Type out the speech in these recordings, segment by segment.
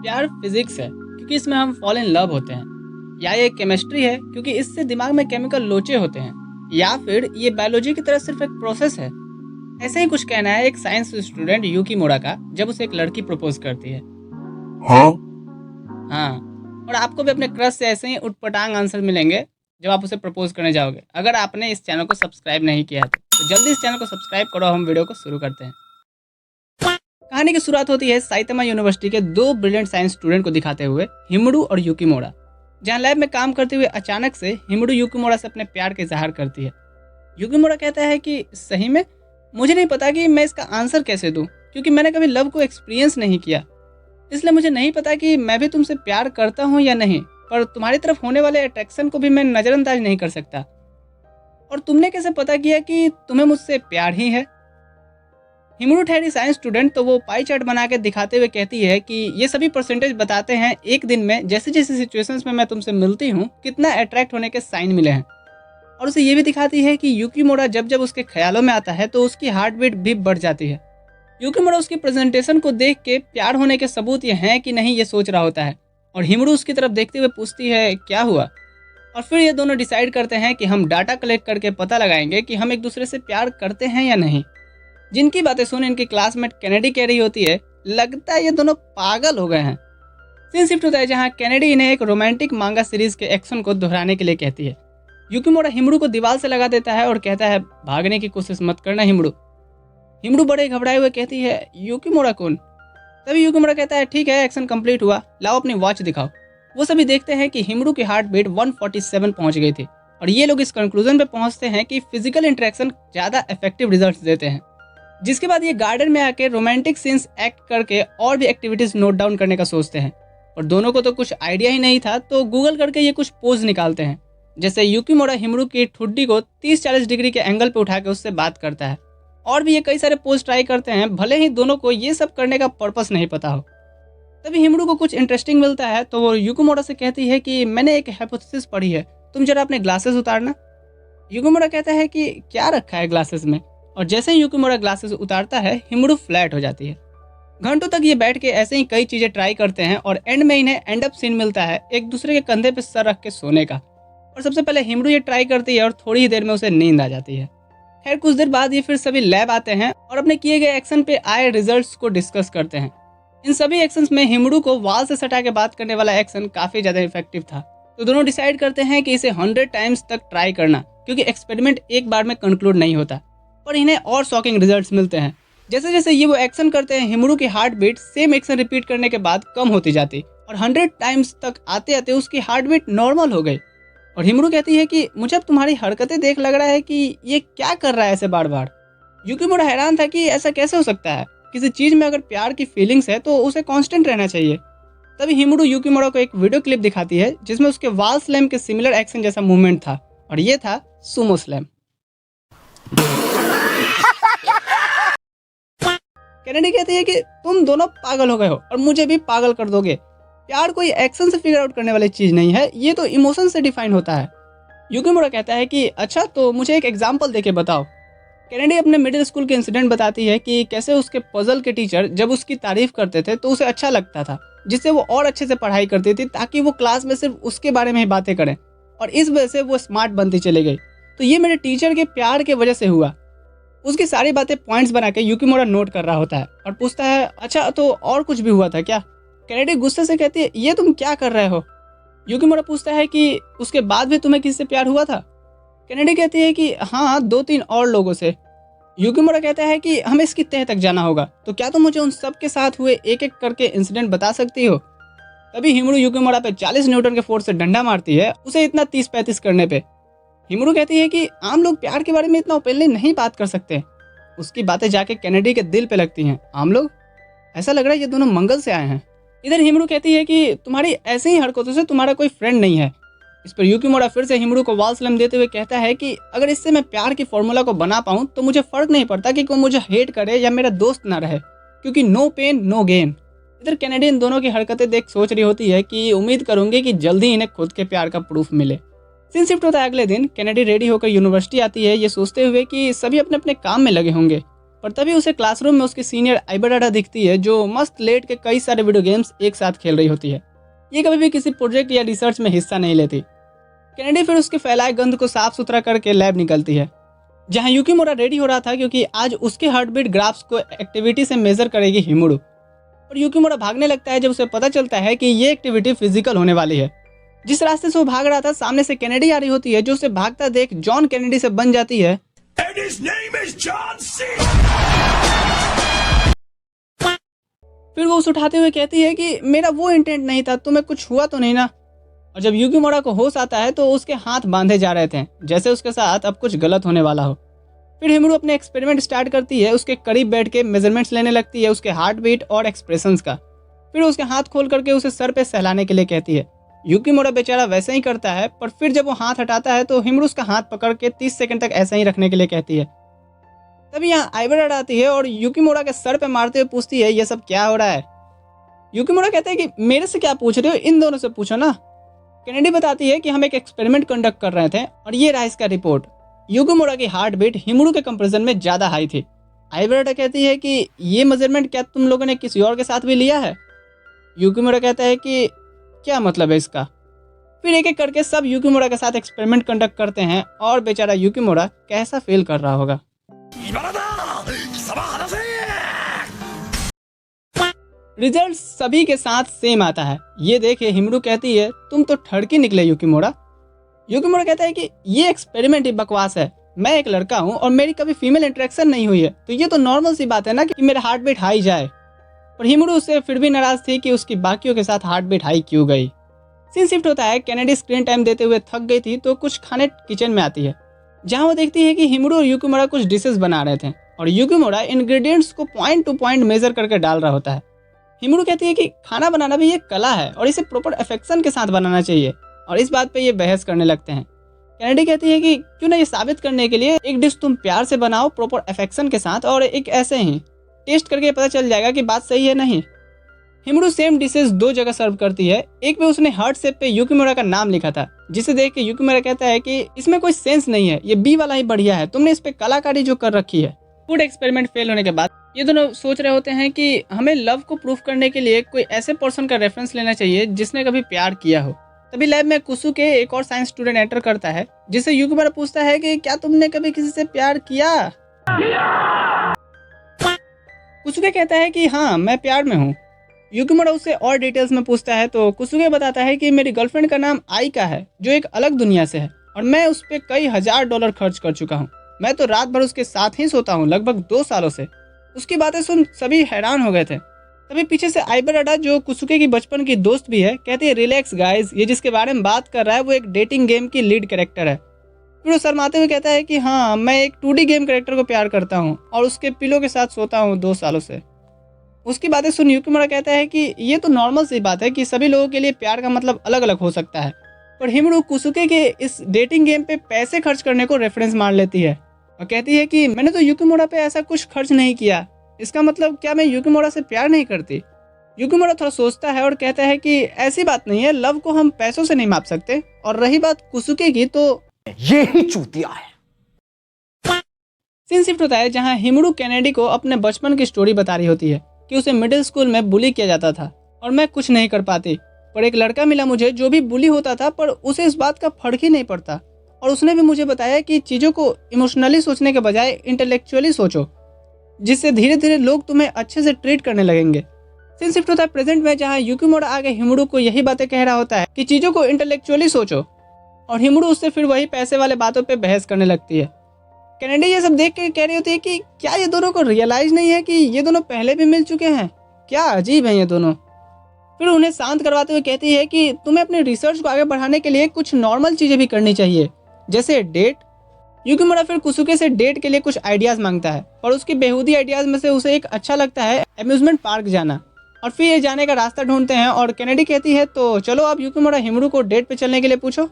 प्यार फिजिक्स है क्योंकि इसमें हम फॉल इन लव होते हैं, या ये केमिस्ट्री है क्योंकि इससे दिमाग में केमिकल लोचे होते हैं, या फिर ये बायोलॉजी की तरह सिर्फ एक प्रोसेस है। ऐसे ही कुछ कहना है एक साइंस स्टूडेंट यूकी मोड़ा का जब उसे एक लड़की प्रपोज करती है। हाँ। हाँ, और आपको भी अपने क्रश से ऐसे ही उटपटांग आंसर मिलेंगे जब आप उसे प्रपोज करने जाओगे। अगर आपने इस चैनल को सब्सक्राइब नहीं किया है तो जल्दी इस चैनल को सब्सक्राइब करो। हम वीडियो को शुरू करते हैं। कहानी की शुरुआत होती है साइतामा यूनिवर्सिटी के दो ब्रिलियंट साइंस स्टूडेंट को दिखाते हुए, हिमड़ू और यूकीमोड़ा, जहां लैब में काम करते हुए अचानक से हिमड़ू यूकीमोड़ा से अपने प्यार का इजहार करती है। यूकीमोड़ा कहता है कि सही में मुझे नहीं पता कि मैं इसका आंसर कैसे दूं, क्योंकि मैंने कभी लव को एक्सपीरियंस नहीं किया, इसलिए मुझे नहीं पता कि मैं भी तुमसे प्यार करता हूँ या नहीं, पर तुम्हारी तरफ होने वाले अट्रैक्शन को भी मैं नज़रअंदाज नहीं कर सकता। और तुमने कैसे पता किया कि तुम्हें मुझसे प्यार ही है? हिमड़ू ठहरी साइंस स्टूडेंट तो वो पाई चार्ट बना के दिखाते हुए कहती है कि ये सभी परसेंटेज बताते हैं एक दिन में जैसे जैसे सिचुएशंस में मैं तुमसे मिलती हूँ कितना अट्रैक्ट होने के साइन मिले हैं। और उसे ये भी दिखाती है कि यूकीमोड़ा जब जब उसके ख्यालों में आता है तो उसकी हार्ट बीट भी बढ़ जाती है। यूकीमोड़ा उसकी प्रेजेंटेशन को देख के प्यार होने के सबूत ये हैं कि नहीं ये सोच रहा होता है, और हिमड़ू उसकी तरफ देखते हुए पूछती है क्या हुआ। और फिर ये दोनों डिसाइड करते हैं कि हम डाटा कलेक्ट करके पता लगाएंगे कि हम एक दूसरे से प्यार करते हैं या नहीं। जिनकी बातें सुन इनकी क्लासमेट कैनेडी कह रही होती है, लगता है ये दोनों पागल हो गए हैं। सीन शिफ्ट होता है जहाँ कैनेडी इन्हें एक रोमांटिक मांगा सीरीज के एक्शन को दोहराने के लिए कहती है। यूकीमोड़ा हिमड़ू को दीवार से लगा देता है और कहता है भागने की कोशिश मत करना हिमड़ू। हिमड़ू बड़े घबराए हुए कहती है यूकीमोड़ा कौन? तभी यूकीमोड़ा कहता है ठीक है, एक्शन कंप्लीट हुआ, लाओ अपनी वॉच दिखाओ। वो सभी देखते हैं कि हिमड़ू की हार्ट बीट 147 पहुंच गई थी, और ये लोग इस कंक्लूजन पे पहुंचते हैं कि फिजिकल इंटरेक्शन ज़्यादा इफेक्टिव रिजल्ट्स देते हैं। जिसके बाद ये गार्डन में आके रोमांटिक सीन्स एक्ट करके और भी एक्टिविटीज नोट डाउन करने का सोचते हैं। और दोनों को तो कुछ आइडिया ही नहीं था, तो गूगल करके ये कुछ पोज निकालते हैं, जैसे यूकीमोड़ा हिमड़ू की ठुड्डी को 30-40 डिग्री के एंगल पे उठा के उससे बात करता है। और भी ये कई सारे पोज ट्राई करते हैं, भले ही दोनों को ये सब करने का पर्पस नहीं पता हो। तभी हिमड़ू को कुछ इंटरेस्टिंग मिलता है, तो वो यूकीमोड़ा से कहती है कि मैंने एक हाइपोथेसिस पढ़ी है, तुम जरा अपने ग्लासेस उतारना। यूकीमोड़ा कहता है कि क्या रखा है ग्लासेस में, और जैसे ही यूकीमोड़ा ग्लासेस उतारता है हिमड़ू फ्लैट हो जाती है। घंटों तक ये बैठ के ऐसे ही कई चीजें ट्राई करते हैं, और एंड में इन्हें एंड अप सीन मिलता है एक दूसरे के कंधे पे सर रख के सोने का। और सबसे पहले हिमड़ू ये ट्राई करती है और थोड़ी ही देर में उसे नींद आ जाती है। खैर कुछ देर बाद ये फिर सभी लैब आते हैं और अपने किए गए एक्शन पे आए रिजल्ट्स को डिस्कस करते हैं। इन सभी एक्शंस में हिमड़ू को वाल से सटा के बात करने वाला एक्शन काफी ज्यादा इफेक्टिव था, तो दोनों डिसाइड करते हैं कि इसे 100 टाइम्स तक ट्राई करना, क्योंकि एक्सपेरिमेंट एक बार में कंक्लूड नहीं होता। पर इन्हें और शॉकिंग रिजल्ट्स मिलते हैं। जैसे जैसे ये वो एक्शन करते हैं हिमड़ू की heart beat same action repeat करने के बाद कम होती जाती, और 100 टाइम्स तक आते आते उसकी हार्ट बीट नॉर्मल हो गई। और हिमड़ू कहती है कि मुझे अब तुम्हारी हरकतें देख लग रहा है कि ये क्या कर रहा है ऐसे बार बार। यूकीमोड़ा हैरान था कि ऐसा कैसे हो सकता है, किसी चीज में अगर प्यार की फीलिंग्स है तो उसे कांस्टेंट रहना चाहिए। तभी हिमड़ू यूकीमोड़ा को एक वीडियो क्लिप दिखाती है जिसमें उसके वाल स्लैम के सिमिलर एक्शन जैसा मूवमेंट था, और ये था सुमो स्लैम। कैनेडी कहती है कि तुम दोनों पागल हो गए हो और मुझे भी पागल कर दोगे। प्यार कोई एक्शन से फिगर आउट करने वाली चीज नहीं है, ये तो इमोशन से डिफाइन होता है। यूकीमोड़ा कहता है कि अच्छा तो मुझे एक एग्जांपल देके बताओ। कैनेडी अपने मिडिल स्कूल के इंसिडेंट बताती है कि कैसे उसके पजल के टीचर जब उसकी तारीफ करते थे तो उसे अच्छा लगता था, जिससे वो और अच्छे से पढ़ाई करती थी ताकि वो क्लास में सिर्फ उसके बारे में ही बातें करें, और इस वजह से वो स्मार्ट बनती चली गई। तो ये मेरे टीचर के प्यार के वजह से हुआ। उसकी सारी बातें पॉइंट्स बना के यूकीमोड़ा नोट कर रहा होता है और पूछता है अच्छा तो और कुछ भी हुआ था क्या? कैनेडी गुस्से से कहती है ये तुम क्या कर रहे हो? यूकीमोड़ा पूछता है कि उसके बाद भी तुम्हें किससे प्यार हुआ था? कैनेडी कहती है कि हाँ 2-3 और लोगों से। यूकीमोड़ा कहता है कि हमें इसकी तह तक जाना होगा, तो क्या तुम मुझे उन सब के साथ हुए एक एक करके इंसिडेंट बता सकती हो? तभी हिमड़ू यूकीमोड़ा पे 40 न्यूटन के फोर्स से डंडा मारती है, उसे इतना 30-35 करने पे। हिमड़ू कहती है कि आम लोग प्यार के बारे में इतना ओपनली नहीं बात कर सकते। उसकी बातें जाके कैनेडी के दिल पे लगती हैं। आम लोग? ऐसा लग रहा है ये दोनों मंगल से आए हैं। इधर हिमड़ू कहती है कि तुम्हारी ऐसे ही हरकतों से तुम्हारा कोई फ्रेंड नहीं है। इस पर यूकीमोड़ा फिर से हिमड़ू को वाल स्लैम देते हुए कहता है कि अगर इससे मैं प्यार की फॉर्मूला को बना पाऊँ तो मुझे फर्क नहीं पड़ता कि कोई मुझे हेट करे या मेरा दोस्त ना रहे, क्योंकि नो पेन नो गेन। इधर कैनेडी इन दोनों की हरकतें देख सोच रही होती है कि उम्मीद करूंगी कि जल्दी इन्हें खुद के प्यार का प्रूफ मिले। सीन शिफ्ट होता है अगले दिन। कैनेडी रेडी होकर यूनिवर्सिटी आती है, ये सोचते हुए कि सभी अपने अपने काम में लगे होंगे। पर तभी उसे क्लासरूम में उसकी सीनियर आइबराडा दिखती है, जो मस्त लेट के कई सारे वीडियो गेम्स एक साथ खेल रही होती है। ये कभी भी किसी प्रोजेक्ट या रिसर्च में हिस्सा नहीं लेती। कैनेडी फिर उसके फैलाए गंध को साफ सुथरा करके लैब निकलती है, जहाँ युकीमुरा रेडी हो रहा था, क्योंकि आज उसके हार्ट बीट ग्राफ्स को एक्टिविटी से मेजर करेगी हिमुडू। और युकीमुरा भागने लगता है जब उसे पता चलता है कि ये एक्टिविटी फिजिकल होने वाली है। जिस रास्ते से वो भाग रहा था, सामने से कैनेडी आ रही होती है, जो उसे भागता देख जॉन कैनेडी से बन जाती है। फिर वो उसे उठाते हुए कहती है कि मेरा वो इंटेंट नहीं था, तुम्हें कुछ हुआ तो नहीं ना। और जब युकीमुरा को होश आता है तो उसके हाथ बांधे जा रहे थे, जैसे उसके साथ अब कुछ गलत होने वाला हो। फिर हिमुडू अपने एक्सपेरिमेंट स्टार्ट करती है, उसके करीब बैठ के मेजरमेंट्स लेने लगती है उसके हार्ट बीट और एक्सप्रेशंस का। फिर उसके हाथ खोल करके उसे सर पे सहलाने के लिए कहती है। युकीमुरा बेचारा वैसे ही करता है, पर फिर जब वो हाथ हटाता है तो हिमुडू उसका हाथ पकड़ के 30 सेकंड तक ऐसा ही रखने के लिए कहती है। तभी यहाँ आइबराडा आती है और युकीमुरा के सर पे मारते हुए पूछती है, ये सब क्या हो रहा है। युकीमुरा कहते हैं कि मेरे से क्या पूछ रहे हो, इन दोनों से पूछो ना। कैनेडी बताती है कि हम एक एक्सपेरिमेंट कंडक्ट कर रहे थे और ये रहा इसका रिपोर्ट। युकीमुरा की हार्ट बीट हिमुडू के कंपैरिजन में ज्यादा हाई थी। आइबराडा कहती है कि ये मेजरमेंट क्या तुम लोगों ने किसी और के साथ भी लिया है। युकीमुरा कहता है कि क्या मतलब है इसका। फिर एक एक करके सब युकीमुरा के साथ एक्सपेरिमेंट कंडक्ट करते हैं और बेचारा युकीमुरा कैसा फील कर रहा होगा। रिजल्ट सभी के साथ सेम आता है। ये देखे हिमुडू कहती है, तुम तो ठड़की निकले युकीमुरा। युकीमुरा कहता है कि ये एक्सपेरिमेंट ही बकवास है, मैं एक लड़का हूँ और मेरी कभी फीमेल इंटरेक्शन नहीं हुई है, तो ये तो नॉर्मल सी बात है ना कि मेरा हार्ट बीट हाई जाए। पर हिमुडू उससे फिर भी नाराज थी कि उसकी बाकियों के साथ हार्ट बीट हाई क्यों गई। सीन शिफ्ट होता है, कैनेडी स्क्रीन टाइम देते हुए थक गई थी तो कुछ खाने किचन में आती है, जहाँ वो देखती है कि हिमुडू और युकीमुरा कुछ डिशेस बना रहे थे और युकीमुरा इंग्रेडिएंट्स को पॉइंट टू पॉइंट मेजर करके डाल रहा होता है। हिमुडू कहती है कि खाना बनाना भी एक कला है और इसे प्रॉपर अफेक्शन के साथ बनाना चाहिए, और इस बात पे ये बहस करने लगते हैं। कैनेडी कहती है कि क्यों ना ये साबित करने के लिए एक डिश तुम प्यार से बनाओ प्रॉपर अफेक्शन के साथ, और एक ऐसे ही टेस्ट करके पता चल जाएगा कि बात सही है नहीं। हिमुडू सेम डिशेस 2 जगह सर्व करती है। एक पे उसने हार्ट शेप पे युकीमुरा का नाम लिखा था, जिसे देख के युकीमुरा कहता है कि इसमें कोई सेंस नहीं है, ये बी वाला ही बढ़िया है, तुमने इस पे कलाकारी जो कर रखी है। फूड एक्सपेरिमेंट फेल होने के बाद ये दोनों सोच रहे होते हैं कि हमें लव को प्रूफ करने के लिए कोई ऐसे पर्सन का रेफरेंस लेना चाहिए जिसने कभी प्यार किया हो। तभी लैब में कुसुके एक और साइंस स्टूडेंट एंटर करता है, जिससे युकीमुरा पूछता है कि क्या तुमने कभी किसी से प्यार किया। कुसुके कहता है कि हाँ, मैं प्यार में हूँ। युकीमुरा उससे और डिटेल्स में पूछता है तो कुसुके बताता है कि मेरी गर्लफ्रेंड का नाम आइका है, जो एक अलग दुनिया से है, और मैं उस पर कई $1000 खर्च कर चुका हूँ। मैं तो रात भर उसके साथ ही सोता हूँ, लगभग 2 सालों से। उसकी बातें सुन सभी हैरान हो गए थे। तभी पीछे से आइबराडा, जो कुसुके की बचपन की दोस्त भी है, कहती है, रिलैक्स गाइस, ये जिसके बारे में बात कर रहा है वो एक डेटिंग गेम की लीड कैरेक्टर है। फिर वो शर्माते हुए कहता है कि हाँ, मैं एक 2D गेम कैरेक्टर को प्यार करता हूँ और उसके पिलो के साथ सोता हूँ 2 सालों से। उसकी बातें सुन युकीमुरा कहता है कि ये तो नॉर्मल सी बात है कि सभी लोगों के लिए प्यार का मतलब अलग अलग हो सकता है। पर हिमुडू कुसुके के इस डेटिंग गेम पे पैसे खर्च करने को रेफरेंस मार लेती है और कहती है कि मैंने तो युकीमुरा पे ऐसा कुछ खर्च नहीं किया, इसका मतलब क्या मैं युकीमुरा से प्यार नहीं करती। युकीमुरा थोड़ा सोचता है और कहता है कि ऐसी बात नहीं है, लव को हम पैसों से नहीं माप सकते। और रही बात कुसुके की, तो ये ही चूतिया है। सीन शिफ्ट होता है, जहां हिमुडू कैनेडी को अपने बचपन की स्टोरी बता रही होती है कि उसे मिडिल स्कूल में बुली किया जाता था और मैं कुछ नहीं कर पाती, पर एक लड़का मिला मुझे जो भी बुली होता था, पर उसे इस बात का फर्क ही नहीं पड़ता, और उसने भी मुझे बताया कि चीज़ों को इमोशनली सोचने के बजाय इंटेलेक्चुअली सोचो, जिससे धीरे धीरे लोग तुम्हें अच्छे से ट्रीट करने लगेंगे। सीन शिफ्ट होता है प्रेजेंट में, जहाँ युकीमुरा आगे हिमुडू को यही बातें कह रहा होता है कि चीज़ों को इंटेलेक्चुअली सोचो, और हिमुडू उससे फिर वही पैसे वाले बातों पे बहस करने लगती है। कैनेडी ये सब देख के कह रही होती है कि क्या ये दोनों को रियलाइज नहीं है कि ये दोनों पहले भी मिल चुके हैं, क्या अजीब है ये दोनों। फिर उन्हें शांत करवाते हुए कहती है कि तुम्हें अपने रिसर्च को आगे बढ़ाने के लिए कुछ नॉर्मल चीज़ें भी करनी चाहिए, जैसे डेट। युकीमुरा फिर कुसुके से डेट के लिए कुछ आइडियाज़ मांगता है, और उसकी बेहूदी आइडियाज़ में से उसे एक अच्छा लगता है अम्यूजमेंट पार्क जाना, और फिर ये जाने का रास्ता ढूंढते हैं। और कैनेडी कहती है, तो चलो अब युकीमुरा हिमुडू को डेट पे चलने के लिए पूछो।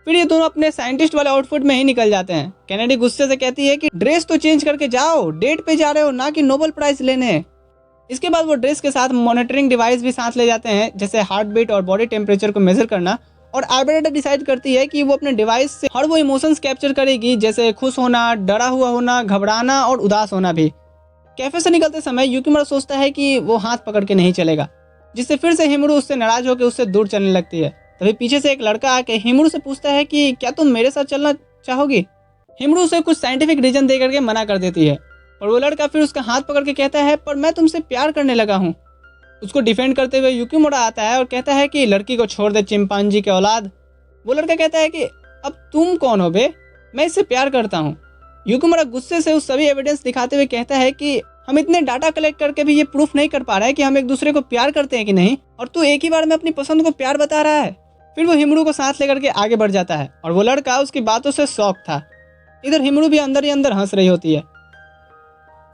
फिर ये दोनों अपने साइंटिस्ट वाले आउटफिट में ही निकल जाते हैं। कैनेडी गुस्से से कहती है कि ड्रेस तो चेंज करके जाओ, डेट पे जा रहे हो ना कि नोबेल प्राइज लेने। इसके बाद वो ड्रेस के साथ मॉनिटरिंग डिवाइस भी साथ ले जाते हैं, जैसे हार्ट बीट और बॉडी टेम्परेचर को मेजर करना। और आइबराडा डिसाइड करती है कि वो अपने डिवाइस से हर वो इमोशंस कैप्चर करेगी, जैसे खुश होना, डरा हुआ होना, घबराना और उदास होना भी। कैफे से निकलते समय युकिमुरा सोचता है कि वो हाथ पकड़ के नहीं चलेगा, जिससे फिर से हिमुरू उससे नाराज होकर उससे दूर चलने लगती है। तभी पीछे से एक लड़का आके हिमुरू से पूछता है कि क्या तुम मेरे साथ चलना चाहोगी। हिमुरू उसे कुछ साइंटिफिक रीजन दे करके मना कर देती है, और वो लड़का फिर उसका हाथ पकड़ के कहता है पर मैं तुमसे प्यार करने लगा हूँ। उसको डिफेंड करते हुए युकिमुरा आता है और कहता है कि लड़की को छोड़ दे चिंपांजी के औलाद। वो लड़का कहता है कि अब तुम कौन हो बे, मैं इससे प्यार करता हूँ। युकिमुरा गुस्से से उस सभी एविडेंस दिखाते हुए कहता है कि हम इतने डाटा कलेक्ट करके भी ये प्रूफ नहीं कर पा रहा है कि हम एक दूसरे को प्यार करते हैं कि नहीं, और तू एक ही बार में अपनी पसंद को प्यार बता रहा है। फिर वो हिमुरू को साथ लेकर के आगे बढ़ जाता है और वो लड़का उसकी बातों से शॉक था। इधर हिमुरू भी अंदर ही अंदर हंस रही होती है।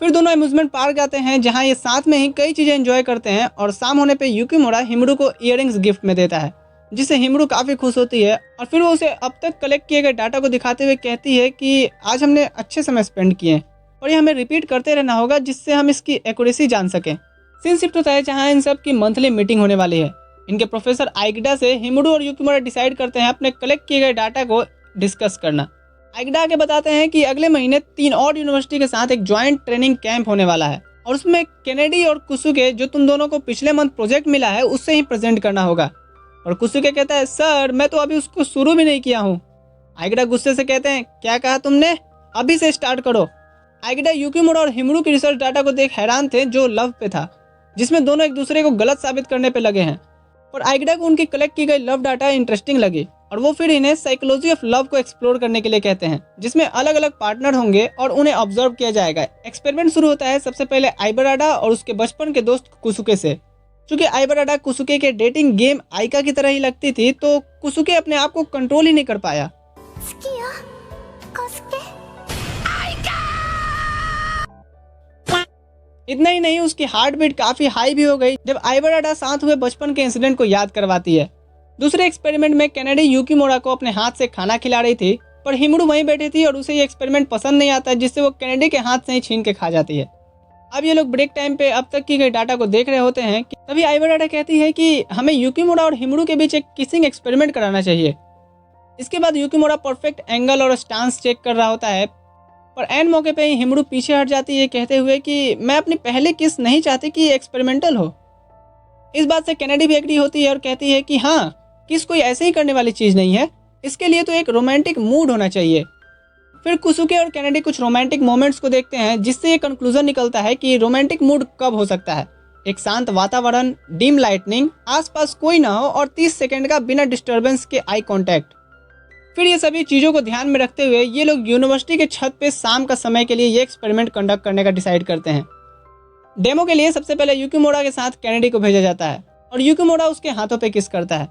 फिर दोनों अम्यूजमेंट पार्क जाते हैं, जहाँ ये साथ में ही कई चीजें एंजॉय करते हैं, और शाम होने पे युकिमुरा हिमुरू को इयररिंग्स गिफ्ट में देता है, जिससे हिमुरू काफी खुश होती है। और फिर वो उसे अब तक कलेक्ट किए गए डाटा को दिखाते हुए कहती है कि आज हमने अच्छे समय स्पेंड किए और ये हमें रिपीट करते रहना होगा, जिससे हम इसकी एक्यूरेसी जान सकें। सीन शिफ्ट होता है जहाँ इन सब की मंथली मीटिंग होने वाली है। इनके प्रोफेसर आइगडा से हिमुरू और युकिमुरा डिसाइड करते हैं अपने कलेक्ट किए गए डाटा को डिस्कस करना। आइगडा के बताते हैं कि अगले महीने 3 और यूनिवर्सिटी के साथ एक ज्वाइंट ट्रेनिंग कैंप होने वाला है, और उसमें केनेडी और कुसुके, जो तुम दोनों को पिछले मंथ प्रोजेक्ट मिला है, उससे ही प्रेजेंट करना होगा। और कुसुके कहता है सर मैं तो अभी उसको शुरू भी नहीं किया हूँ। आइगडा गुस्से से कहते हैं क्या कहा तुमने, अभी से स्टार्ट करो। आइगडा युकिमुरा और हिमुरू की रिसर्च डाटा को देख हैरान थे, जो लव पे था, जिसमें दोनों एक दूसरे को गलत साबित करने पे लगे हैं। और आइगडा को उनकी कलेक्ट की गई लव डाटा इंटरेस्टिंग लगी, और वो फिर इन्हें साइकोलॉजी ऑफ लव को एक्सप्लोर करने के लिए कहते हैं, जिसमें अलग अलग पार्टनर होंगे और उन्हें ऑब्जर्व किया जाएगा। एक्सपेरिमेंट शुरू होता है सबसे पहले आइबराडा और उसके बचपन के दोस्त कुसुके से। चूंकि आइबराडा कुसुके के डेटिंग गेम आइका की तरह ही लगती थी, तो कुसुके अपने आप को कंट्रोल ही नहीं कर पाया। इतना ही नहीं, उसकी हार्ट बीट काफी हाई भी हो गई जब आइबराडा साथ हुए बचपन के इंसिडेंट को याद करवाती है। दूसरे एक्सपेरिमेंट में केनेडी युकिमुरा को अपने हाथ से खाना खिला रही थी, पर हिमुरू वहीं बैठी थी और उसे ये एक्सपेरिमेंट पसंद नहीं आता, जिससे वो केनेडी के हाथ से ही छीन के खा जाती है। अब ये लोग ब्रेक टाइम पे अब तक की गई डाटा को देख रहे होते हैं कि तभी आइबराडा कहती है कि हमें युकिमुरा और हिमुरू के बीच एक किसिंग एक्सपेरिमेंट कराना चाहिए। इसके बाद युकिमुरा परफेक्ट एंगल और स्टांस चेक कर रहा होता है, पर एंड मौके पे ही हिमुरू पीछे हट जाती है, कहते हुए कि मैं अपनी पहले किस नहीं चाहती कि एक्सपेरिमेंटल हो। इस बात से केनेडी भी एग्री होती है और कहती है कि हाँ, किस कोई ऐसे ही करने वाली चीज नहीं है, इसके लिए तो एक रोमांटिक मूड होना चाहिए। फिर कुसुके और केनेडी कुछ रोमांटिक मोमेंट्स को देखते हैं, जिससे ये कंक्लूजन निकलता है कि रोमांटिक मूड कब हो सकता है। एक शांत वातावरण, डिम लाइटनिंग, आसपास कोई ना हो और 30 सेकंड का बिना डिस्टर्बेंस के आई कांटेक्ट। फिर ये सभी चीज़ों को ध्यान में रखते हुए ये लोग यूनिवर्सिटी के छत पे शाम का समय के लिए ये एक्सपेरिमेंट कंडक्ट करने का डिसाइड करते हैं। डेमो के लिए सबसे पहले युकिमुरा के साथ केनेडी को भेजा जाता है और युकिमुरा उसके हाथों पे किस करता है।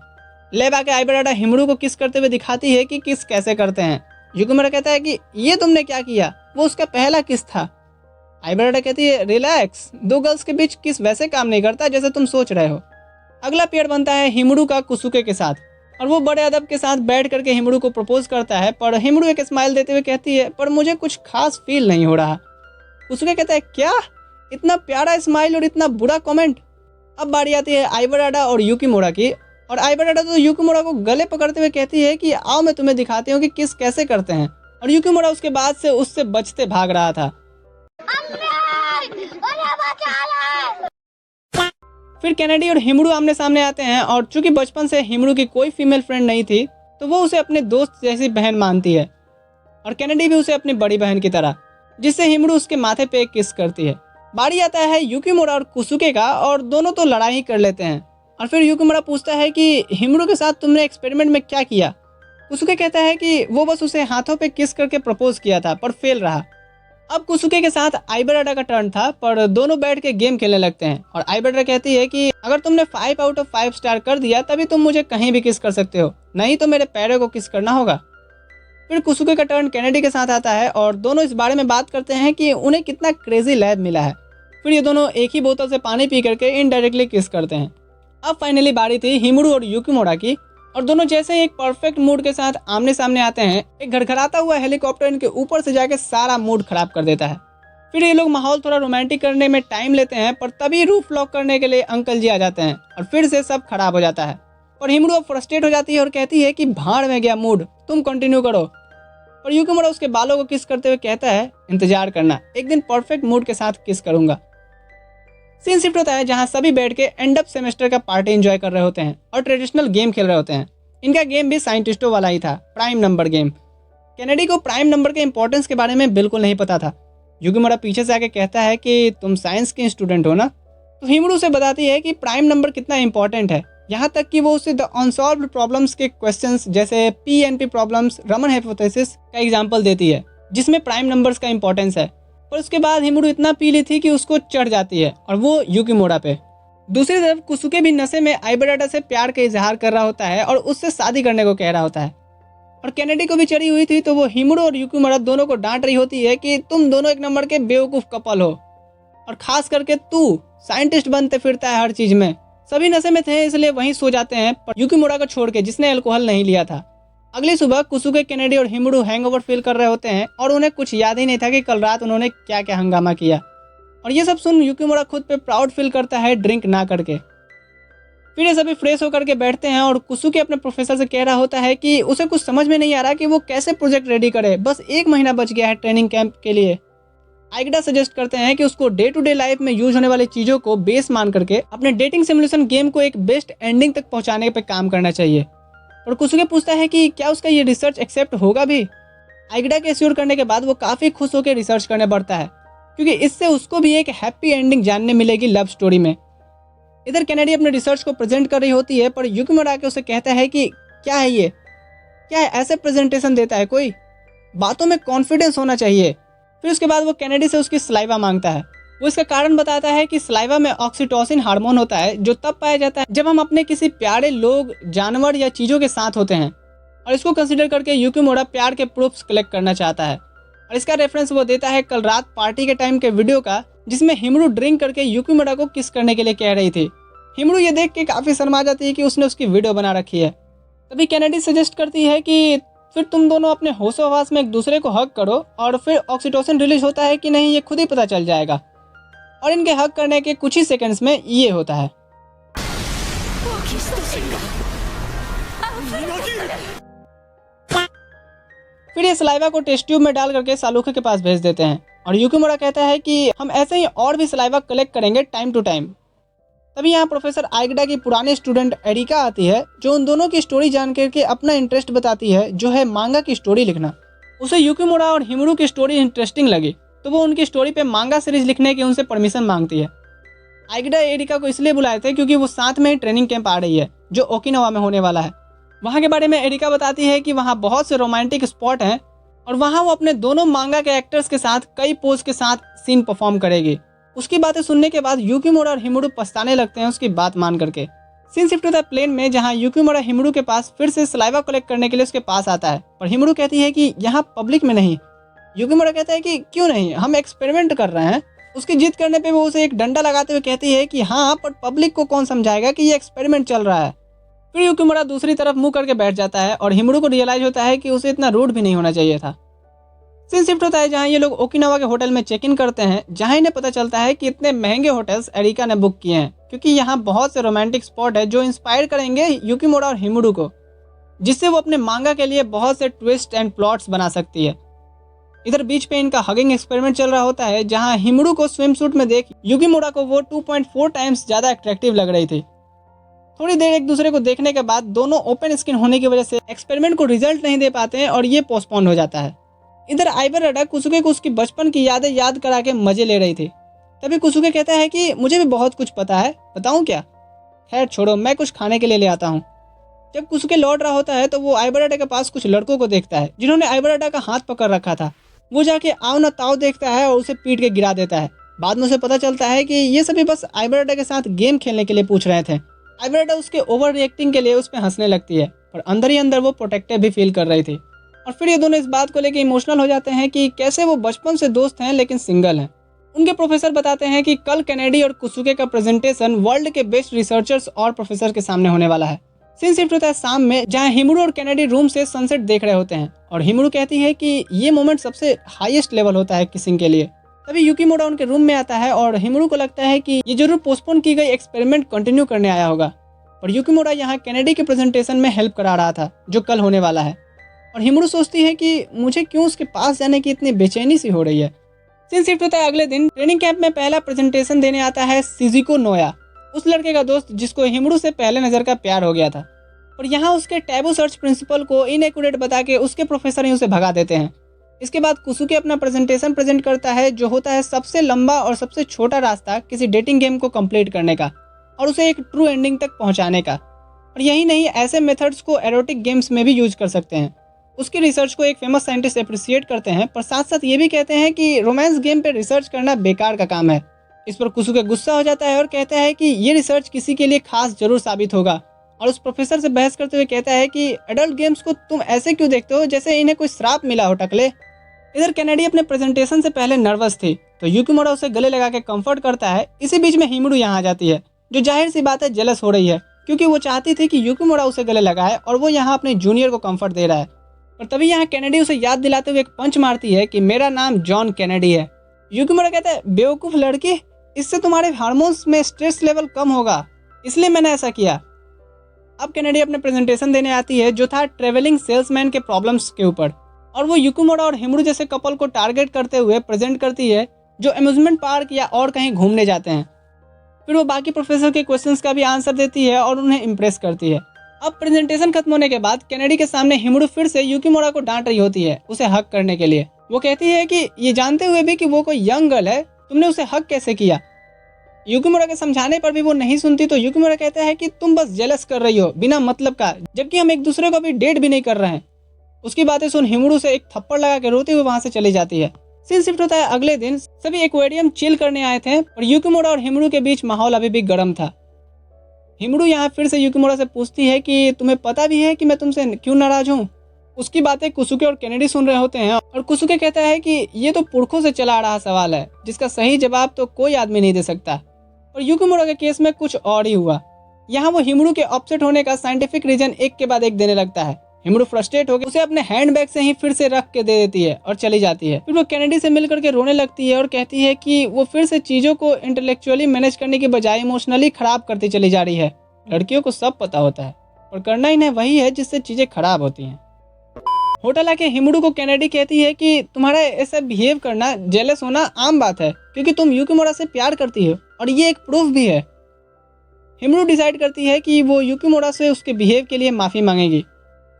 लेब आके आइबराडा हिमुरू को किस करते हुए दिखाती है कि किस कैसे करते हैं। युकिमुरा कहता है कि ये तुमने क्या किया, वो उसका पहला किस था। आइबराडा कहती है रिलैक्स, 2 गर्ल्स के बीच किस वैसे काम नहीं करता जैसे तुम सोच रहे हो। अगला पेयर बनता है हिमुरू का कुसुके के साथ, और वो बड़े अदब के साथ बैठ करके हिमुरू को प्रपोज करता है, पर हिमुरू एक स्माइल देते हुए कहती है पर मुझे कुछ खास फील नहीं हो रहा। कुसुके कहता है क्या, इतना प्यारा स्माइल और इतना बुरा कमेंट। अब बारी आती है आइबराडा और युकिमुरा की, और आइबराडा तो युकिमुरा को गले पकड़ते हुए कहती है कि आओ मैं तुम्हें दिखाती हूँ कि किस कैसे करते हैं, और युकिमुरा उसके बाद से उससे बचते भाग रहा था। फिर केनेडी और हिमुरू आमने सामने आते हैं, और चूंकि बचपन से हिमुरू की कोई फीमेल फ्रेंड नहीं थी, तो वो उसे अपने दोस्त जैसी बहन मानती है, और केनेडी भी उसे अपनी बड़ी बहन की तरह, जिससे हिमुरू उसके माथे पे एक किस करती है। बारी आता है युकिमुरा और कुसुके का, और दोनों तो लड़ाई ही कर लेते हैं। और फिर युकिमुरा पूछता है कि हिमुरू के साथ तुमने एक्सपेरिमेंट में क्या किया। कुसुके कहता है कि वो बस उसे हाथों पे किस करके प्रपोज किया था, पर फेल रहा। अब कुसुके के साथ आइबराडा का टर्न था, पर दोनों बैठ के गेम खेलने लगते हैं, और आइबराडा कहती है कि अगर तुमने 5 आउट ऑफ 5 स्टार कर दिया तभी तुम मुझे कहीं भी किस कर सकते हो, नहीं तो मेरे पैरों को किस करना होगा। फिर कुसुके का टर्न केनेडी के साथ आता है, और दोनों इस बारे में बात करते हैं कि उन्हें कितना क्रेजी लैब मिला है। फिर ये दोनों एक ही बोतल से पानी पी करके इनडायरेक्टली किस करते हैं। अब फाइनली बारी थी हिमुरू और युकिमुरा की, और दोनों जैसे ही एक परफेक्ट मूड के साथ आमने सामने आते हैं, एक घड़घड़ाता हुआ हेलीकॉप्टर इनके ऊपर से जाके सारा मूड खराब कर देता है। फिर ये लोग माहौल थोड़ा रोमांटिक करने में टाइम लेते हैं, पर तभी रूफ लॉक करने के लिए अंकल जी आ जाते हैं और फिर से सब खराब हो जाता है। और हिमरू अब फ्रस्ट्रेट हो जाती है और कहती है कि भाड़ में गया मूड, तुम कंटिन्यू करो। और युकिमुरा उसके बालों को किस करते हुए कहता है, इंतजार करना, एक दिन परफेक्ट मूड के साथ किस करूंगा। सीन शिफ्ट होता है जहां सभी बैठ के एंड ऑफ सेमेस्टर का पार्टी एंजॉय कर रहे होते हैं और ट्रेडिशनल गेम खेल रहे होते हैं। इनका गेम भी साइंटिस्टों वाला ही था, प्राइम नंबर गेम। कैनेडी को प्राइम नंबर के इंपॉर्टेंस के बारे में बिल्कुल नहीं पता था। युकिमुरा पीछे से आके कहता है कि तुम साइंस के स्टूडेंट हो ना। तो हिमरू से बताती है कि प्राइम नंबर कितना इंपॉर्टेंट है, यहाँ तक कि वो उसे द अनसॉल्व्ड प्रॉब्लम्स के क्वेश्चंस जैसे पीएनपी प्रॉब्लम्स, रमन हाइपोथेसिस का एग्जांपल देती है जिसमें प्राइम नंबर्स का इंपॉर्टेंस है। पर उसके बाद हिमरू इतना पी ली थी कि उसको चढ़ जाती है और वो युकिमुरा पे। दूसरी तरफ कुसुके भी नशे में आइबराटा से प्यार का इजहार कर रहा होता है और उससे शादी करने को कह रहा होता है। और कैनेडी को भी चढ़ी हुई थी, तो वो हिमरू और युकिमुरा दोनों को डांट रही होती है कि तुम दोनों एक नंबर के बेवकूफ कपल हो, और खास करके तू साइंटिस्ट बनते फिरता है हर चीज में। सभी नशे में थे इसलिए वहीं सो जाते हैं, पर युकिमुरा को छोड़ के जिसने अल्कोहल नहीं लिया था। अगली सुबह कुसुके, कैनेडी और हिमरू हैंगओवर फील कर रहे होते हैं और उन्हें कुछ याद ही नहीं था कि कल रात उन्होंने क्या क्या हंगामा किया। और ये सब सुन युकिमुरा खुद पे प्राउड फील करता है ड्रिंक ना करके। फिर ये सभी फ्रेश होकर के बैठते हैं और कुसुके अपने प्रोफेसर से कह रहा होता है कि उसे कुछ समझ में नहीं आ रहा कि वो कैसे प्रोजेक्ट रेडी करे, बस 1 महीना बच गया है ट्रेनिंग कैंप के लिए। आइगडा सजेस्ट करते हैं कि उसको डे टू डे लाइफ में यूज होने वाली चीजों को बेस मान करके अपने डेटिंग सिमुलेशन गेम को एक बेस्ट एंडिंग तक पहुंचाने पे काम करना चाहिए। और कुसुके पूछता है कि क्या उसका ये रिसर्च एक्सेप्ट होगा भी। आइगडा के एश्योर करने के बाद वो काफी खुश होकर रिसर्च करने बढ़ता है, क्योंकि इससे उसको भी एक हैप्पी एंडिंग जानने मिलेगी लव स्टोरी में। इधर कैनेडी अपने रिसर्च को प्रेजेंट कर रही होती है, पर युकिमुरा के उसे कहता है कि क्या है ये, क्या है ऐसे प्रेजेंटेशन देता है कोई, बातों में कॉन्फिडेंस होना चाहिए। फिर उसके बाद वो कैनेडी से उसकी सलाइवा मांगता है। वो इसका कारण बताता है कि सलाइवा में ऑक्सीटोसिन हार्मोन होता है जो तब पाया जाता है जब हम अपने किसी प्यारे लोग, जानवर या चीज़ों के साथ होते हैं। और इसको कंसिडर करके युकिमुरा प्यार के प्रूफ्स कलेक्ट करना चाहता है। और इसका रेफरेंस वो देता है कल रात पार्टी के टाइम के वीडियो का, जिसमें हिमरू ड्रिंक करके युकिमुरा को किस करने के लिए कह रही थी। हिमरू ये देख के काफ़ी शर्मा जाती है कि उसने उसकी वीडियो बना रखी है। तभी कैनेडी सजेस्ट करती है कि फिर तुम दोनों अपने होशो हवास में एक दूसरे को हक करो, और फिर ऑक्सीटोसिन रिलीज होता है कि नहीं ये खुद ही पता चल जाएगा। और इनके हक करने के कुछ ही सेकंड्स में ये होता है। फिर ये सलाइवा को टेस्ट ट्यूब में डाल करके सालूखे के पास भेज देते हैं और युकिमुरा कहता है कि हम ऐसे ही और भी सलाइवा कलेक्ट करेंगे टाइम टू टाइम। तभी यहाँ प्रोफेसर आइगडा की पुरानी स्टूडेंट एरिका आती है, जो उन दोनों की स्टोरी जान करके अपना इंटरेस्ट बताती है, जो है मांगा की स्टोरी लिखना। उसे युकिमुरा और हिमरू की स्टोरी इंटरेस्टिंग लगी, तो वो उनकी स्टोरी पे मांगा सीरीज लिखने की उनसे परमिशन मांगती है। आइगडा एरिका को इसलिए बुलाए थे क्योंकि वो साथ में ही ट्रेनिंग कैंप आ रही है जो ओकिनावा में होने वाला है। वहाँ के बारे में एरिका बताती है कि वहाँ बहुत से रोमांटिक स्पॉट हैं और वहाँ वो अपने दोनों मांगा के एक्टर्स के साथ कई पोज के साथ सीन परफॉर्म करेगी। उसकी बातें सुनने के बाद युकिमुरा और हिमरू पछताने लगते हैं उसकी बात मान करके। सीन शिफ्ट होता है प्लेन में, जहाँ युकिमुरा हिमरू के पास फिर से सलाइवा कलेक्ट करने के लिए उसके पास आता है, पर हिमरू कहती है कि यहाँ पब्लिक में नहीं। युकिमुरा कहता है कि क्यों नहीं, हम एक्सपेरिमेंट कर रहे हैं। उसकी जिद करने पे वो उसे एक डंडा लगाते हुए कहती है कि हाँ, पर पब्लिक को कौन समझाएगा कि ये एक्सपेरिमेंट चल रहा है। फिर युकिमुरा दूसरी तरफ मुंह करके बैठ जाता है और हिमरू को रियलाइज होता है कि उसे इतना रूड भी नहीं होना चाहिए था। सीन शिफ्ट होता है जहाँ ये लोग ओकिनावा के होटल में चेक इन करते हैं, जहाँ इन्हें पता चलता है कि इतने महंगे होटल्स एरिका ने बुक किए हैं क्योंकि यहाँ बहुत से रोमांटिक स्पॉट है जो इंस्पायर करेंगे युकिमुरा और हिमरू को, जिससे वो अपने मांगा के लिए बहुत से ट्विस्ट एंड प्लॉट्स बना सकती है। इधर बीच पे इनका हगिंग एक्सपेरिमेंट चल रहा होता है, जहाँ हिमरू को स्विम सूट में देख युकिमुरा को वो 2.4 टाइम्स ज़्यादा अट्रैक्टिव लग रही थी। थोड़ी देर एक दूसरे को देखने के बाद दोनों ओपन स्किन होने की वजह से एक्सपेरिमेंट को रिजल्ट नहीं दे पाते हैं और ये पोस्टपोन हो जाता है। इधर आइबराटा कुसुके को उसकी बचपन की यादें याद करा के मजे ले रही थी। तभी कुसुके कहता है कि मुझे भी बहुत कुछ पता है, बताऊं क्या? खैर छोड़ो, मैं कुछ खाने के लिए ले आता हूँ। जब कुसुके लौट रहा होता है तो वो आइबराटा के पास कुछ लड़कों को देखता है जिन्होंने आइबराटा का हाथ पकड़ रखा था। वो जाके आओ ना ताओ देखता है और उसे पीट के गिरा देता है। बाद में उसे पता चलता है कि ये सभी बस आइबराटा के साथ गेम खेलने के लिए पूछ रहे थे। आइबराटा उसके ओवर रिएक्टिंग के लिए उस पर हंसने लगती है, पर अंदर ही अंदर वो प्रोटेक्टिव भी फील कर रही थी। और फिर ये दोनों इस बात को लेकर इमोशनल हो जाते हैं कि कैसे वो बचपन से दोस्त हैं लेकिन सिंगल हैं। उनके प्रोफेसर बताते हैं कि कल कैनेडी और कुसुके का प्रेजेंटेशन वर्ल्ड के बेस्ट रिसर्चर्स और प्रोफेसर के सामने होने वाला है। सीन शिफ्ट होता है शाम में, जहाँ हिमरू और कैनेडी रूम से सनसेट देख रहे होते हैं और हिमरू कहती है कि ये मोमेंट सबसे हाईएस्ट लेवल होता है किसिंग के लिए। तभी युकीमोरा उनके रूम में आता है और हिमुरू को लगता है कि ये जरूर पोस्टपोन की गई एक्सपेरिमेंट कंटिन्यू करने आया होगा। और युकीमोरा यहाँ केनेडी के प्रेजेंटेशन में हेल्प करा रहा था जो कल होने वाला है। और हिमुरू सोचती है कि मुझे क्यों उसके पास जाने की इतनी बेचैनी सी हो रही है। सीन शिफ्ट होता है अगले दिन। ट्रेनिंग कैंप में पहला प्रेजेंटेशन देने आता है शिजुको नोया, उस लड़के का दोस्त जिसको हिमुरू से पहले नजर का प्यार हो गया था। और यहाँ उसके टैबू सर्च प्रिंसिपल को इनएक्यूरेट बता के उसके प्रोफेसर ही उसे भगा देते हैं। इसके बाद कुसुके अपना प्रेजेंटेशन प्रेजेंट करता है जो होता है सबसे लंबा और सबसे छोटा रास्ता किसी डेटिंग गेम को कंप्लीट करने का और उसे एक ट्रू एंडिंग तक पहुंचाने का। और यही नहीं, ऐसे मेथड्स को एरोटिक गेम्स में भी यूज कर सकते हैं। उसकी रिसर्च को एक फेमस साइंटिस्ट अप्रिशिएट करते हैं, पर साथ साथ ये भी कहते हैं कि रोमांस गेम पे रिसर्च करना बेकार का काम है। इस पर कुसुके गुस्सा हो जाता है और कहता है कि ये रिसर्च किसी के लिए खास जरूर साबित होगा। और उस प्रोफेसर से बहस करते हुए कहता है कि एडल्ट गेम्स को तुम ऐसे क्यों देखते हो जैसे इन्हें कोई श्राप मिला हो टकले। इधर केनेडी अपने प्रेजेंटेशन से पहले नर्वस थी तो युकीमोरा उसे गले लगा के कंफर्ट करता है। इसी बीच में हिमुरू यहाँ आ जाती है जो जाहिर सी बात है जेलस हो रही है क्योंकि वो चाहती थी कि युकीमोरा उसे गले लगाए और वो यहाँ अपने जूनियर को कंफर्ट दे रहा है। और तभी यहाँ केनेडी उसे याद दिलाते हुए एक पंच मारती है कि मेरा नाम जॉन केनेडी है। युकीमोरा कहता है बेवकूफ़ लड़की, इससे तुम्हारे हार्मोन्स में स्ट्रेस लेवल कम होगा, इसलिए मैंने ऐसा किया। अब केनेडी अपने प्रेजेंटेशन देने आती है जो था ट्रेवलिंग सेल्समैन के प्रॉब्लम्स के ऊपर। और वो युकीमोरा और हिमुरू जैसे कपल को टारगेट करते हुए प्रेजेंट करती है जो अम्यूजमेंट पार्क या और कहीं घूमने जाते हैं। फिर वो बाकी प्रोफेसर के क्वेश्चंस का भी आंसर देती है और उन्हें इम्प्रेस करती है। अब प्रेजेंटेशन खत्म होने के बाद केनेडी के सामने हिमुरू फिर से युकीमोरा को डांट रही होती है उसे हक करने के लिए। वो कहती है कि ये जानते हुए भी कि वो कोई यंग गर्ल है, तुमने उसे हक कैसे किया। युकीमोरा के समझाने पर भी वो नहीं सुनती तो युकीमोरा कहता है कि तुम बस जेलस कर रही हो बिना मतलब का, जबकि हम एक दूसरे को अभी डेट भी नहीं कर रहे हैं। उसकी बातें सुन हिमुरू से एक थप्पड़ लगा के रोते हुए वहां से चली जाती है। सीन शिफ्ट होता है अगले दिन। सभी एक्वेरियम चिल करने आए थे और युकीमोरा और हिमुरू के बीच माहौल अभी भी गर्म था। हिमुरू यहाँ फिर से युकीमोरा से पूछती है कि तुम्हें पता भी है कि मैं तुमसे क्यों नाराज हूँ। उसकी बातें कुसुके और केनेडी सुन रहे होते हैं और कुसुके कहता है कि ये तो पुरखों से चला आ रहा सवाल है जिसका सही जवाब तो कोई आदमी नहीं दे सकता। और युकीमोरा के केस में कुछ और ही हुआ। यहाँ वो हिमुरू के अपसेट होने का साइंटिफिक रीजन एक के बाद एक देने लगता है। हिमुरू फ्रस्ट्रेट होकर उसे अपने हैंडबैग से ही फिर से रख के दे देती है और चली जाती है। फिर वो केनेडी से मिलकर के रोने लगती है और कहती है कि वो फिर से चीजों को इंटेलेक्चुअली मैनेज करने की बजाय इमोशनली खराब करती चली जा रही है। लड़कियों को सब पता होता है और करना इन्हें वही है जिससे चीजें खराब होती हैं। होटल आके हिमुरू को केनेडी कहती है कि तुम्हारा ऐसा बिहेव करना, जेलस होना आम बात है क्योंकि तुम युकीमोरा से प्यार करती हो और ये एक प्रूफ भी है। हिमुरू डिसाइड करती है कि वो युकीमोरा से उसके बिहेव के लिए माफी मांगेगी।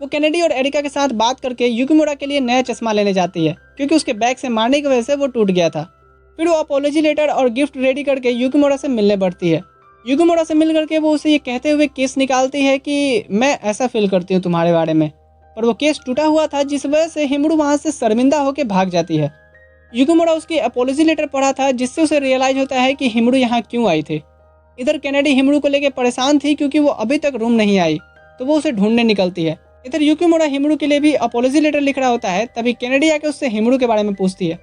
वो केनेडी और एरिका के साथ बात करके युकीमोरा के लिए नया चश्मा लेने जाती है क्योंकि उसके बैग से मारने की वजह से वो टूट गया था। फिर वो अपॉलॉजी लेटर और गिफ्ट रेडी करके युकीमोरा से मिलने बढ़ती है। युकीमोरा से मिल करके वो उसे ये कहते हुए केस निकालती है कि मैं ऐसा फील करती हूँ तुम्हारे बारे में। पर वो केस टूटा हुआ था जिस वजह से हिमुरू वहाँ से शर्मिंदा होकर भाग जाती है। युकीमोरा उसकी अपॉलॉजी लेटर पढ़ा था जिससे उसे रियलाइज होता है कि हिमुरू यहाँ क्यों आई थी। इधर केनेडी हिमुरू को लेकर परेशान थी क्योंकि वो अभी तक रूम नहीं आई तो वो उसे ढूंढने निकलती है। इधर युकीमोरा हिमुरू के लिए भी अपॉलॉजी लेटर लिख रहा होता है। तभी केनेडी आके उससे हिमुरू के बारे में पूछती है।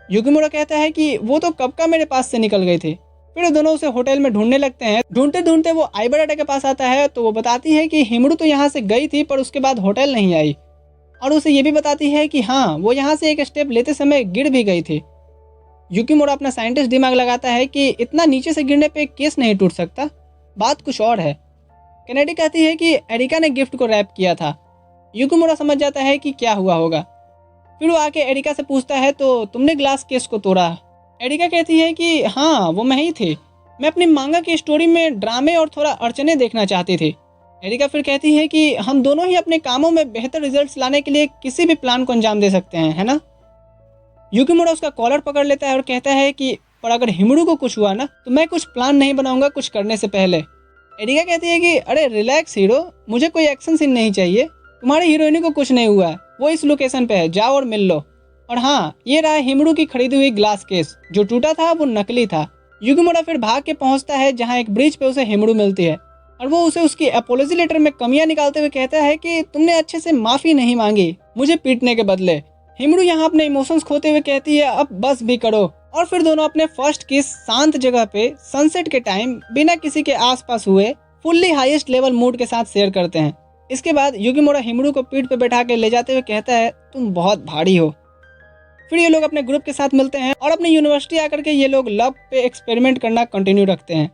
युकीमोरा कहता है कि वो तो कब का मेरे पास से निकल गई थी। फिर दोनों उसे होटल में ढूंढने लगते हैं। ढूंढते ढूंढते वो आइबराडा के पास आता है तो वो बताती है कि हिमुरू तो यहाँ से गई थी पर उसके बाद होटल नहीं आई। और उसे ये भी बताती है कि हाँ, वो यहाँ से एक स्टेप लेते समय गिर भी गई थी। युकीमोरा अपना साइंटिस्ट दिमाग लगाता है कि इतना नीचे से गिरने पे केस नहीं टूट सकता, बात कुछ और है। केनेडी कहती है कि एरिका ने गिफ्ट को रैप किया था। युकीमोरा समझ जाता है कि क्या हुआ होगा। फिर वो आके एरिका से पूछता है तो तुमने ग्लास केस को तोड़ा। एरिका कहती है कि हाँ, वो मैं ही थी। मैं अपनी मांगा की स्टोरी में ड्रामे और थोड़ा अड़चने देखना चाहती थी। एरिका फिर कहती है कि हम दोनों ही अपने कामों में बेहतर रिजल्ट्स लाने के लिए किसी भी प्लान को अंजाम दे सकते हैं, है ना। युकीमोरा उसका कॉलर पकड़ लेता है और कहता है कि पर अगर हिमुरू को कुछ हुआ ना तो मैं कुछ प्लान नहीं बनाऊंगा कुछ करने से पहले। एरिका कहती है कि अरे रिलैक्स हीरो, मुझे कोई एक्शन सीन नहीं चाहिए। तुम्हारी हीरोइनी को कुछ नहीं हुआ, वो इस लोकेशन पे है, जाओ और मिल लो। और हाँ, ये रहा हिमुरू की खरीदी हुई ग्लास केस, जो टूटा था वो नकली था। युकीमोरा फिर भाग के पहुंचता है जहाँ एक ब्रिज पे उसे हिमुरू मिलती है और वो उसे उसकी अपॉलॉजी लेटर में कमियां निकालते हुए कहता है कि तुमने अच्छे से माफी नहीं मांगी मुझे पीटने के बदले। हिमुरू यहाँ अपने इमोशंस खोते हुए कहती है अब बस भी करो। और फिर दोनों अपने फर्स्ट किस शांत जगह पे सनसेट के टाइम बिना किसी के आसपास हुए फुल्ली हाईएस्ट लेवल मूड के साथ शेयर करते हैं। इसके बाद युकीमोरा हिमुरू को पीठ पे बैठा के ले जाते हुए कहता है तुम बहुत भारी हो। फिर ये लोग अपने ग्रुप के साथ मिलते हैं और अपनी यूनिवर्सिटी आकर के ये लोग लव पे एक्सपेरिमेंट करना कंटिन्यू रखते हैं।